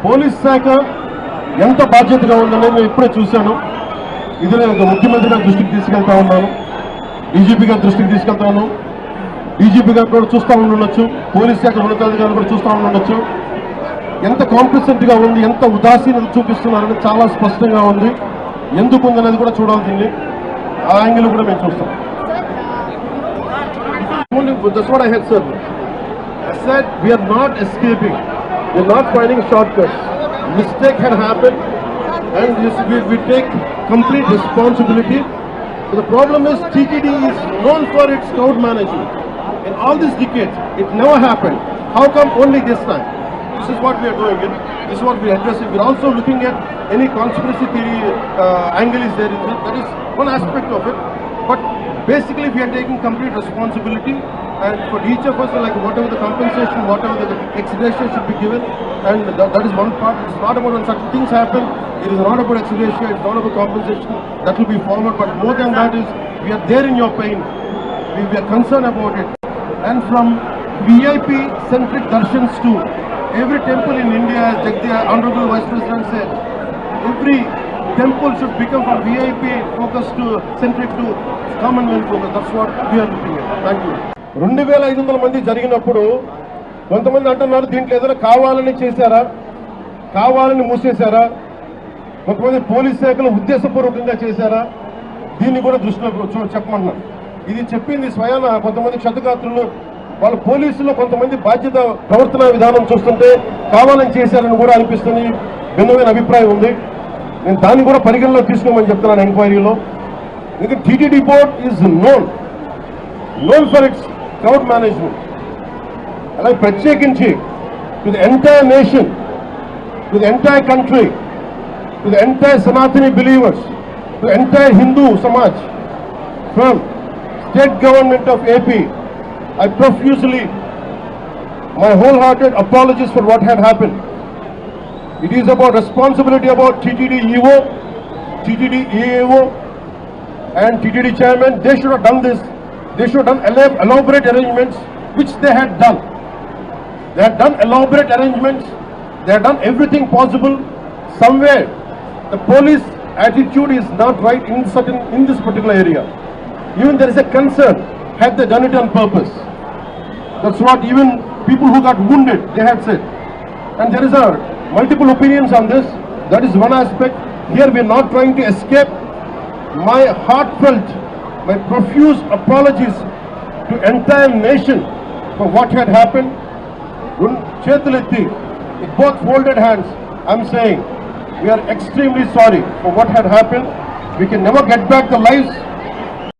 Police శాఖ ఎంత బాధ్యతగా ఉందనేది నేను ఇప్పుడే చూశాను. ఇది నేను ముఖ్యమంత్రి గారి దృష్టికి తీసుకెళ్తా ఉన్నాను, డీజీపీ గారి దృష్టికి తీసుకెళ్తాను. డీజీపీ గారు కూడా చూస్తూ ఉండొచ్చు, పోలీస్ శాఖ ఉన్నతాధికారులు కూడా చూస్తూ ఉండొచ్చు. ఎంత కాంప్లిసెంట్గా ఉంది, ఎంత ఉదాసీనత చూపిస్తున్నారని చాలా స్పష్టంగా ఉంది. ఎందుకు ఉందనేది కూడా చూడాల్సింది, ఆ యాంగిల్ కూడా మేము చూస్తాం. That's what I had said. I said we are not escaping, we are not finding shortcuts. Mistake had happened and we take complete responsibility. So the problem is TTD is known for its crowd management. In all these decades, it never happened. How come only this time? This is what we are doing. This is what we are addressing. We are also looking at any conspiracy theory angle is there. That is one aspect of it. But basically, we are taking complete responsibility, and for each of us, like whatever the compensation, whatever the ex-gratia should be given, and that is one part. It's not about when such things happen. It is not about ex-gratia. It's not about compensation. That will be forward. But more than that is, we are there in your pain. We are concerned about it. And from VIP-centric darshans to every temple in India, as Jagdi, Honorable Vice President said, every temple should become from VIP focus to centric to Commonwealth focus. That's what we are looking at. Thank you. 2500 మంది జరిగినప్పుడు కొంతమంది అంటున్నారు దీంట్లో ఏదైనా కావాలని చేశారా, కావాలని మూసేశారా, కొంతమంది పోలీస్ శాఖలు ఉద్దేశపూర్వకంగా చేశారా, దీన్ని కూడా దృష్టిలో చెప్పమంటున్నారు. ఇది చెప్పింది స్వయాన కొంతమంది క్షతగాత్రులు, వాళ్ళ పోలీసులో కొంతమంది బాధ్యత ప్రవర్తన విధానం చూస్తుంటే కావాలని చేశారని కూడా అనిపిస్తుంది. భిన్నమైన అభిప్రాయం ఉంది. నేను దాన్ని కూడా పరిగణలో తీసుకోమని చెప్తున్నాను ఎంక్వైరీలో. ఎందుకంటే TTD board is known for it's crowd management. అలాగే ప్రత్యేకించి to the entire nation, to the entire country, to the entire Sanatani believers, to the entire Hindu Samaj from state government of AP, I profusely, my wholehearted apologies for what had happened. It is about responsibility about TTD EO, TTD EAO and TTD chairman. They should have done this. They should have done elaborate arrangements, which they had done. They had done elaborate arrangements. They had done everything possible. Somewhere, the police attitude is not right in this particular area. Even there is a concern. Had they done it on purpose? That's what even people who got wounded, they had said. And there is multiple opinions on this. That is one aspect. Here we are not trying to escape. My heartfelt, my profuse apologies to entire nation for what had happened. Chetuletti, with both folded hands, I'm saying we are extremely sorry for what had happened. We can never get back the lives